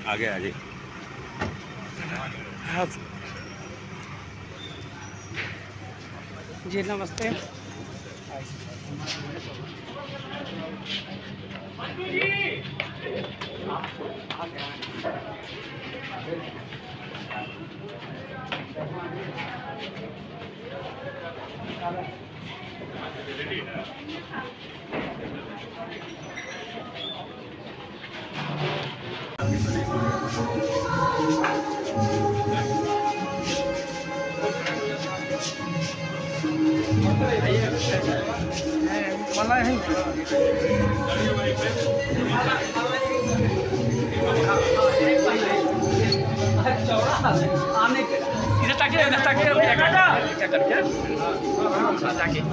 आगे आ जाइए। जी नमस्ते।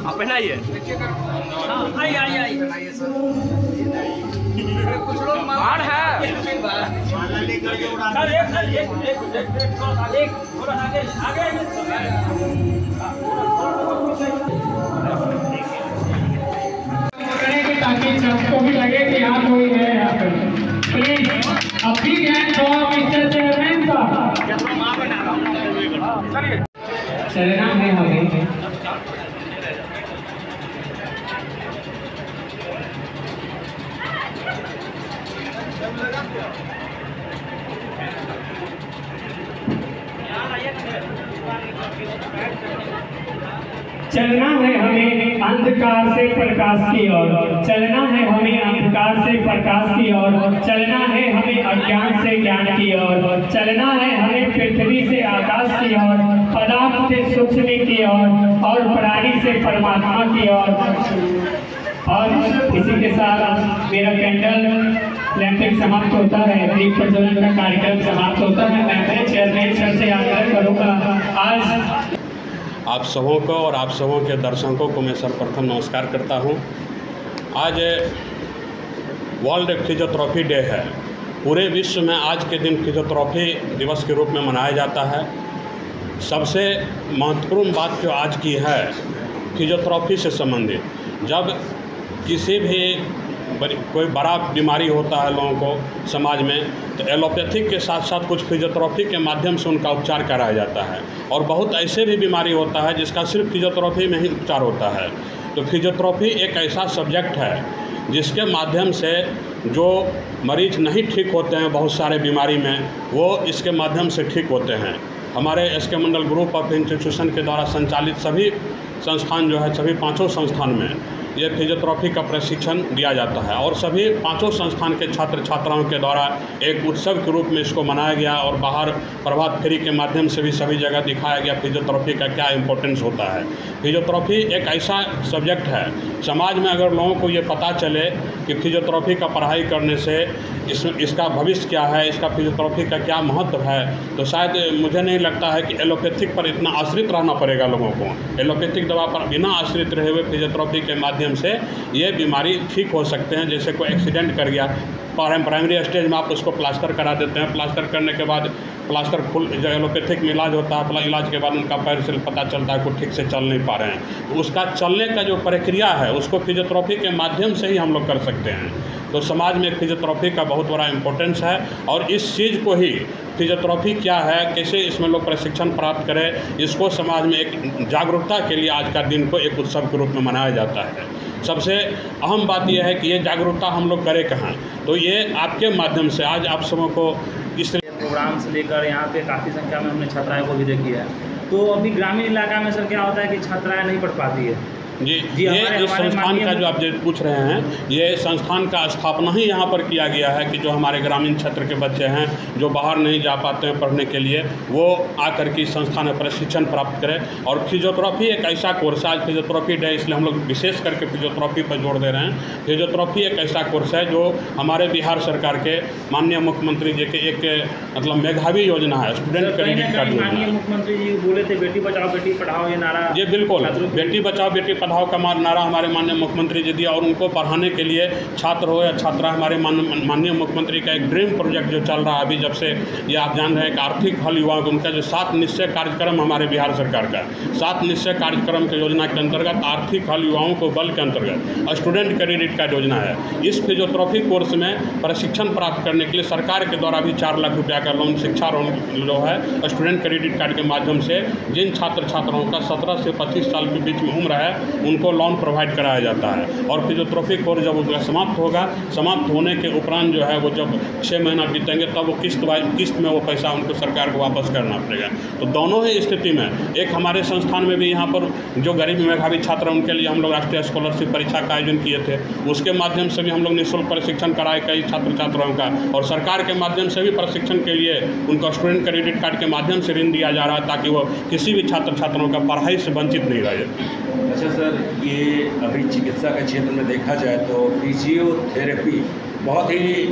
आप पहनाइए। कुछ लोग मार है ताकि सबको भी लगे कि यहाँ कोई है। यहाँ पर please a big hand for mister chairman साहब। चलना है हमें। चलना है हमें अंधकार से प्रकाश की ओर, चलना है हमें अंधकार से प्रकाश की ओर, चलना है हमें अज्ञान से ज्ञान की ओर, चलना है हमें पृथ्वी से आकाश की ओर, पदार्थ से सूक्ष्म की ओर और प्राणी से परमात्मा की ओर। और इसी के साथ मेरा कैंडल लैंपिंग समाप्त होता है, दीप प्रज्वलन का कार्यक्रम समाप्त होता है। मैं चेयरमैन सर से आग्रह करूँगा आज आप सबों को और आप सबों के दर्शकों को मैं सर्वप्रथम नमस्कार करता हूं। आज वर्ल्ड फिजियोथेरेपी डे है। पूरे विश्व में आज के दिन फिजियोथेरेपी दिवस के रूप में मनाया जाता है। सबसे महत्वपूर्ण बात जो आज की है फिजियोथेरेपी से संबंधित, जब किसी भी कोई बड़ा बीमारी होता है लोगों को समाज में, तो एलोपैथिक के साथ साथ कुछ फिजियोथेरेपी के माध्यम से उनका उपचार कराया जाता है। और बहुत ऐसे भी बीमारी होता है जिसका सिर्फ फिजियोथेरेपी में ही उपचार होता है। तो फिजियोथेरेपी एक ऐसा सब्जेक्ट है जिसके माध्यम से जो मरीज नहीं ठीक होते हैं बहुत सारे बीमारी में, वो इसके माध्यम से ठीक होते हैं। हमारे SK Mandal group of institution के द्वारा संचालित सभी संस्थान जो है, सभी 5 संस्थान में ये फिजियोथेरेपी का प्रशिक्षण दिया जाता है। और सभी 5 संस्थान के छात्र छात्राओं के द्वारा एक उत्सव के रूप में इसको मनाया गया और बाहर प्रभात फेरी के माध्यम से भी सभी जगह दिखाया गया फिजियोथेरेपी का क्या इम्पोर्टेंस होता है। फिजियोथेरेपी एक ऐसा सब्जेक्ट है, समाज में अगर लोगों को ये पता चले कि फिजियोथेरेपी का पढ़ाई करने से इसका भविष्य क्या है, इसका फिजियोथेरेपी का क्या महत्व है, तो शायद मुझे नहीं लगता है कि एलोपैथिक पर इतना आश्रित रहना पड़ेगा लोगों को। एलोपैथिक दवा पर बिना आश्रित रहे हुए फिजियोथेरेपी के माध्यम से ये बीमारी ठीक हो सकते हैं। जैसे कोई एक्सीडेंट कर गया, प्राइमरी स्टेज में आप उसको प्लास्टर करा देते हैं, प्लास्टर करने के बाद प्लास्टर खुल जो एलोपैथिक में इलाज होता है, इलाज के बाद उनका पैर से पता चलता है कि ठीक से चल नहीं पा रहे हैं, तो उसका चलने का जो प्रक्रिया है उसको फिजियोथेरेपी के माध्यम से ही हम लोग कर सकते हैं। तो समाज में फिजियोथेरेपी का बहुत बड़ा इम्पोर्टेंस है और इस चीज़ को ही फिजियोथेरेपी क्या है, कैसे इसमें लोग प्रशिक्षण प्राप्त करें, इसको समाज में एक जागरूकता के लिए आज का दिन को एक उत्सव के रूप में मनाया जाता है। सबसे अहम बात यह है कि ये जागरूकता हम लोग करें कहाँ, तो ये आपके माध्यम से आज आप सबों को इस प्रोग्राम से लेकर यहाँ पे काफ़ी संख्या में हमने छात्राएं को भी देखी है। तो अभी ग्रामीण इलाका में सर क्या होता है कि छात्राएं नहीं पढ़ पाती है। जी ये इस संस्थान का जो आप जो पूछ रहे हैं, ये संस्थान का स्थापना ही यहाँ पर किया गया है कि जो हमारे ग्रामीण क्षेत्र के बच्चे हैं जो बाहर नहीं जा पाते हैं पढ़ने के लिए, वो आकर के इस संस्थान में प्रशिक्षण प्राप्त करें। और फिजियोथेरेपी एक ऐसा कोर्स है, आज फिजियोथेरेपी डे इसलिए हम लोग विशेष करके फिजियोथेरेपी पर जोर दे रहे हैं। फिजियोथेरेपी एक ऐसा कोर्स है जो हमारे बिहार सरकार के माननीय मुख्यमंत्री जी के एक मतलब मेधावी योजना है, स्टूडेंट क्रेडिट कार्ड योजना। माननीय मुख्यमंत्री जी बोले थे बेटी बचाओ बेटी पढ़ाओ ये नारा। जी बिल्कुल, बेटी बचाओ बेटी पढ़ाओ का नारा हमारे माननीय मुख्यमंत्री जी दिया, और उनको पढ़ाने के लिए छात्र हो या छात्रा, हमारे माननीय मुख्यमंत्री का एक ड्रीम प्रोजेक्ट जो चल रहा है अभी, जब से ये आप जान रहे हैं कि आर्थिक हल युवाओं को, उनका जो 7 निश्चय कार्यक्रम हमारे बिहार सरकार का 7 निश्चय कार्यक्रम की योजना के अंतर्गत आर्थिक हल युवाओं को बल के अंतर्गत स्टूडेंट क्रेडिट कार्ड योजना है। इस फिजियोथेरेपी कोर्स में प्रशिक्षण प्राप्त करने के लिए सरकार के द्वारा भी 4 लाख रुपया का लोन, शिक्षा लोन जो है स्टूडेंट क्रेडिट कार्ड के माध्यम से जिन छात्र छात्राओं का 17 से 25 साल के बीच में उम्र है उनको लोन प्रोवाइड कराया जाता है। और फिजियोथेरेपी कोर्स जब उनका समाप्त होगा, समाप्त होने के उपरांत जो है वो जब 6 महीना बीतेंगे तब वो किस्त में वो पैसा उनको सरकार को वापस करना पड़ेगा। तो दोनों ही स्थिति में एक हमारे संस्थान में भी यहाँ पर जो गरीब मेधावी छात्र उनके लिए हम लोग राष्ट्रीय स्कॉलरशिप परीक्षा का आयोजन किए थे, उसके माध्यम से भी हम लोग निःशुल्क प्रशिक्षण कराए कई छात्र छात्राओं का, और सरकार के माध्यम से भी प्रशिक्षण के लिए उनको स्टूडेंट क्रेडिट कार्ड के माध्यम से ऋण दिया जा रहा है ताकि वो किसी भी छात्र छात्राओं का पढ़ाई से वंचित नहीं रहे। अच्छा सर, ये अभी चिकित्सा के क्षेत्र में देखा जाए तो फिजियोथेरेपी बहुत ही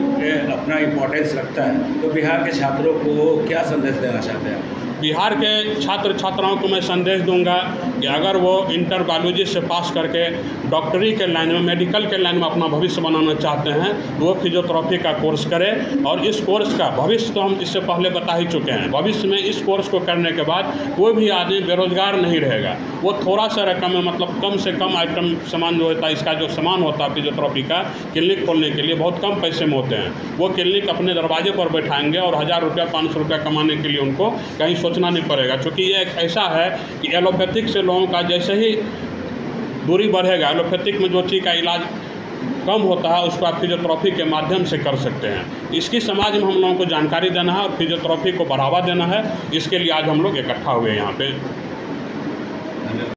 अपना इम्पोर्टेंस रखता है, तो बिहार के छात्रों को क्या संदेश देना चाहते हैं? बिहार के छात्र छात्राओं को मैं संदेश दूंगा कि अगर वो इंटर बायोलॉजी से पास करके डॉक्टरी के लाइन में, मेडिकल के लाइन में अपना भविष्य बनाना चाहते हैं तो वो फिजियोथेरेपी का कोर्स करें। और इस कोर्स का भविष्य तो हम इससे पहले बता ही चुके हैं, भविष्य में इस कोर्स को करने के बाद कोई भी आदमी बेरोजगार नहीं रहेगा। वो थोड़ा सा रकम में, मतलब कम से कम आइटम सामान जो होता है, इसका जो सामान होता है फिजियोथेरेपी का क्लिनिक खोलने के लिए बहुत कम पैसे में होते हैं। वो क्लिनिक अपने दरवाजे पर बैठाएंगे और 1000 रुपया 500 रुपया कमाने के लिए उनको कहीं सोचना नहीं पड़ेगा। क्योंकि ये एक ऐसा है कि एलोपैथिक से लोगों का जैसे ही दूरी बढ़ेगा, एलोपैथिक में जो चीज़ का इलाज कम होता है उसको आप फिजियोथेरेपी के माध्यम से कर सकते हैं। इसकी समाज में हम लोगों को जानकारी देना है और फिजियोथेरेपी को बढ़ावा देना है। इसके लिए आज हम लोग इकट्ठा हुए यहाँ पे।